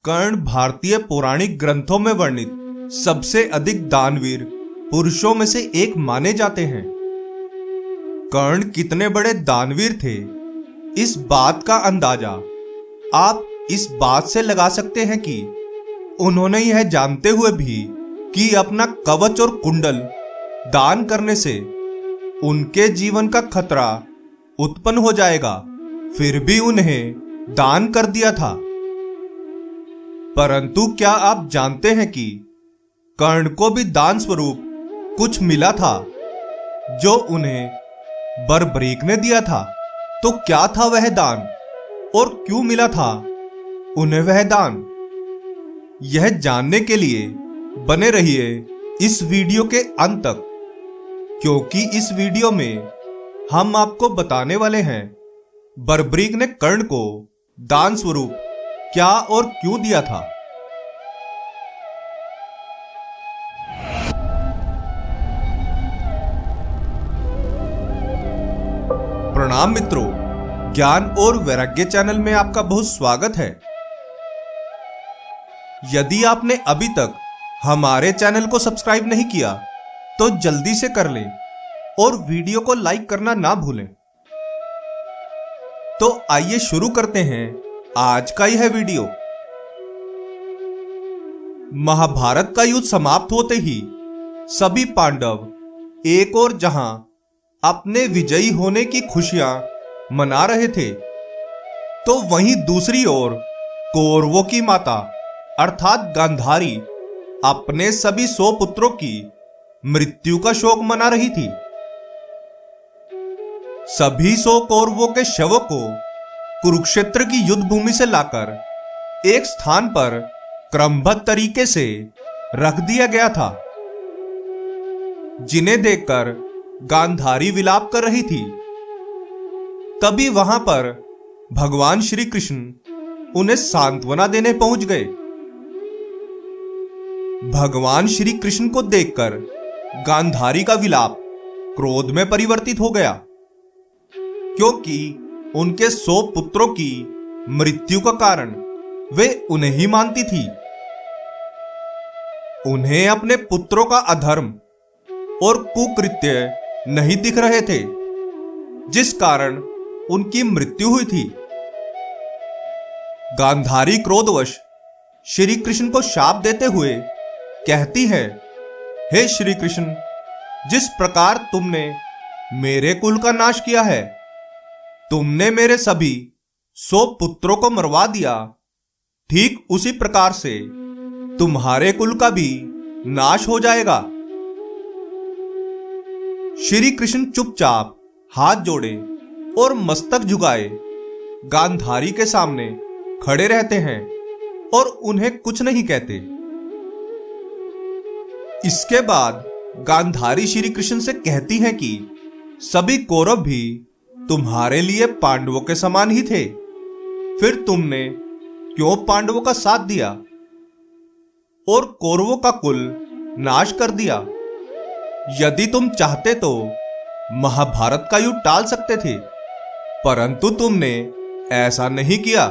कर्ण भारतीय पौराणिक ग्रंथों में वर्णित सबसे अधिक दानवीर पुरुषों में से एक माने जाते हैं। कर्ण कितने बड़े दानवीर थे, इस बात का अंदाजा आप इस बात से लगा सकते हैं कि उन्होंने यह जानते हुए भी कि अपना कवच और कुंडल दान करने से उनके जीवन का खतरा उत्पन्न हो जाएगा, फिर भी उन्हें दान कर दिया था। परंतु क्या आप जानते हैं कि कर्ण को भी दान स्वरूप कुछ मिला था जो उन्हें बर्बरीक ने दिया था? तो क्या था वह दान और क्यों मिला था उन्हें वह दान? यह जानने के लिए बने रहिए इस वीडियो के अंत तक, क्योंकि इस वीडियो में हम आपको बताने वाले हैं बर्बरीक ने कर्ण को दान स्वरूप क्या और क्यों दिया था। प्रणाम मित्रों, ज्ञान और वैराग्य चैनल में आपका बहुत स्वागत है। यदि आपने अभी तक हमारे चैनल को सब्सक्राइब नहीं किया तो जल्दी से कर लें और वीडियो को लाइक करना ना भूलें। तो आइए शुरू करते हैं आज का यह वीडियो। महाभारत का युद्ध समाप्त होते ही सभी पांडव एक और जहां अपने विजयी होने की खुशियां मना रहे थे, तो वहीं दूसरी ओर कौरवों की माता अर्थात गांधारी अपने सभी 100 पुत्रों की मृत्यु का शोक मना रही थी। सभी 100 कौरवों के शवों को कुरुक्षेत्र की युद्ध भूमि से लाकर एक स्थान पर क्रमबद्ध तरीके से रख दिया गया था, जिन्हें देखकर गांधारी विलाप कर रही थी। तभी वहां पर भगवान श्री कृष्ण उन्हें सांत्वना देने पहुंच गए। भगवान श्री कृष्ण को देखकर गांधारी का विलाप क्रोध में परिवर्तित हो गया, क्योंकि उनके 100 पुत्रों की मृत्यु का कारण वे उन्हें ही मानती थी। उन्हें अपने पुत्रों का अधर्म और कुकृत्य नहीं दिख रहे थे, जिस कारण उनकी मृत्यु हुई थी। गांधारी क्रोधवश श्री कृष्ण को शाप देते हुए कहती है, हे श्री कृष्ण, जिस प्रकार तुमने मेरे कुल का नाश किया है, तुमने मेरे सभी 100 पुत्रों को मरवा दिया, ठीक उसी प्रकार से तुम्हारे कुल का भी नाश हो जाएगा। श्री कृष्ण चुपचाप हाथ जोड़े और मस्तक झुकाए गांधारी के सामने खड़े रहते हैं और उन्हें कुछ नहीं कहते। इसके बाद गांधारी श्री कृष्ण से कहती हैं कि सभी कौरव भी तुम्हारे लिए पांडवों के समान ही थे, फिर तुमने क्यों पांडवों का साथ दिया और कौरवों का कुल नाश कर दिया? यदि तुम चाहते तो महाभारत का युद्ध टाल सकते थे, परंतु तुमने ऐसा नहीं किया।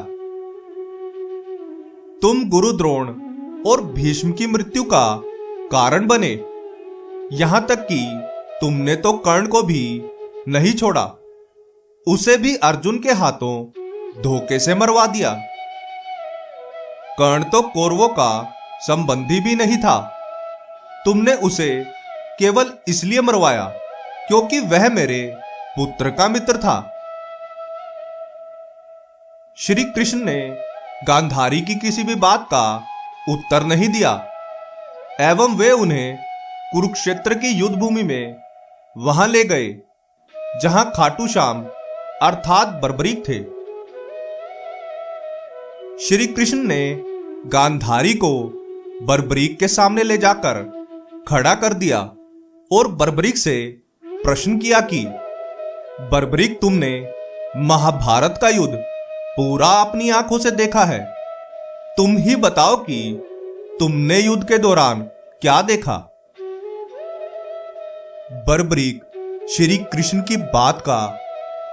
तुम गुरु द्रोण और भीष्म की मृत्यु का कारण बने, यहां तक कि तुमने तो कर्ण को भी नहीं छोड़ा, उसे भी अर्जुन के हाथों धोखे से मरवा दिया। कर्ण तो कौरवों का संबंधी भी नहीं था, तुमने उसे केवल इसलिए मरवाया क्योंकि वह मेरे पुत्र का मित्र था। श्री कृष्ण ने गांधारी की किसी भी बात का उत्तर नहीं दिया एवं वे उन्हें कुरुक्षेत्र की युद्ध भूमि में वहां ले गए जहां खाटू श्याम अर्थात बर्बरीक थे। श्री कृष्ण ने गांधारी को बर्बरीक के सामने ले जाकर खड़ा कर दिया और बर्बरीक से प्रश्न किया कि बर्बरीक, तुमने महाभारत का युद्ध पूरा अपनी आंखों से देखा है, तुम ही बताओ कि तुमने युद्ध के दौरान क्या देखा? बर्बरीक श्री कृष्ण की बात का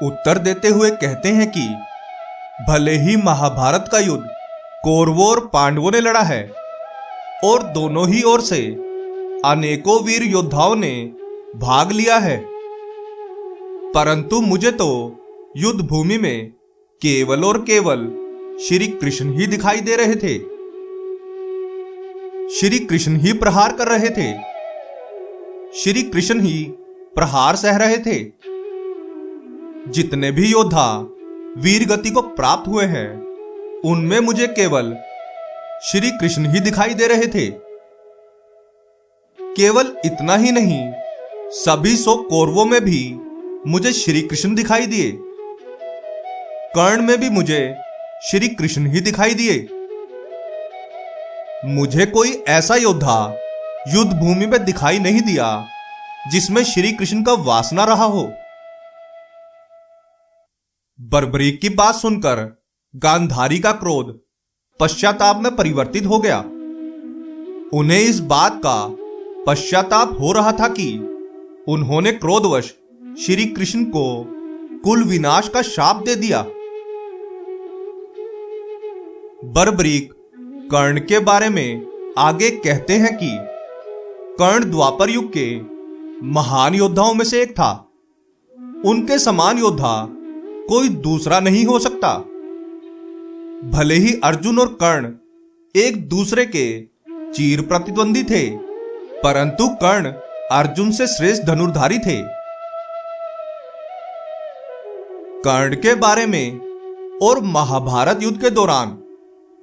उत्तर देते हुए कहते हैं कि भले ही महाभारत का युद्ध कौरवों और पांडवों ने लड़ा है और दोनों ही ओर से अनेकों वीर योद्धाओं ने भाग लिया है, परंतु मुझे तो युद्ध भूमि में केवल और केवल श्री कृष्ण ही दिखाई दे रहे थे। श्री कृष्ण ही प्रहार कर रहे थे, श्री कृष्ण ही प्रहार सह रहे थे। जितने भी योद्धा वीर गति को प्राप्त हुए हैं, उनमें मुझे केवल श्री कृष्ण ही दिखाई दे रहे थे। केवल इतना ही नहीं, सभी 100 कौरवों में भी मुझे श्री कृष्ण दिखाई दिए। कर्ण में भी मुझे श्री कृष्ण ही दिखाई दिए। मुझे कोई ऐसा योद्धा युद्ध भूमि में दिखाई नहीं दिया जिसमें श्री कृष्ण का वास न रहा हो। बर्बरीक की बात सुनकर गांधारी का क्रोध पश्चाताप में परिवर्तित हो गया। उन्हें इस बात का पश्चाताप हो रहा था कि उन्होंने क्रोधवश श्री कृष्ण को कुल विनाश का शाप दे दिया। बर्बरीक कर्ण के बारे में आगे कहते हैं कि कर्ण द्वापर युग के महान योद्धाओं में से एक था। उनके समान योद्धा कोई दूसरा नहीं हो सकता। भले ही अर्जुन और कर्ण एक दूसरे के चीर प्रतिद्वंदी थे, परंतु कर्ण अर्जुन से श्रेष्ठ धनुर्धारी थे। कर्ण के बारे में और महाभारत युद्ध के दौरान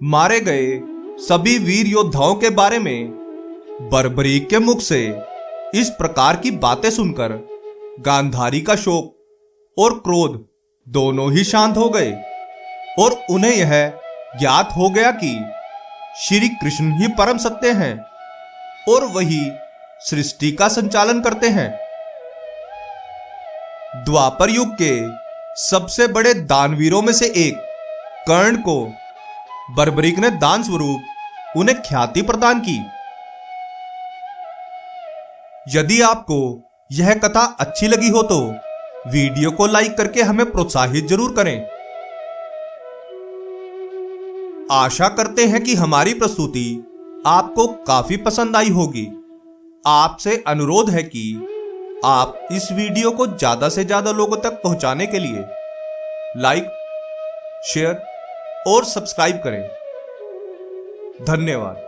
मारे गए सभी वीर योद्धाओं के बारे में बर्बरीक के मुख से इस प्रकार की बातें सुनकर गांधारी का शोक और क्रोध दोनों ही शांत हो गए और उन्हें यह ज्ञात हो गया कि श्री कृष्ण ही परम सत्य हैं और वही सृष्टि का संचालन करते हैं। द्वापर युग के सबसे बड़े दानवीरों में से एक कर्ण को बर्बरीक ने दान स्वरूप उन्हें ख्याति प्रदान की। यदि आपको यह कथा अच्छी लगी हो तो वीडियो को लाइक करके हमें प्रोत्साहित जरूर करें। आशा करते हैं कि हमारी प्रस्तुति आपको काफी पसंद आई होगी। आपसे अनुरोध है कि आप इस वीडियो को ज्यादा से ज्यादा लोगों तक पहुंचाने के लिए लाइक, शेयर और सब्सक्राइब करें। धन्यवाद।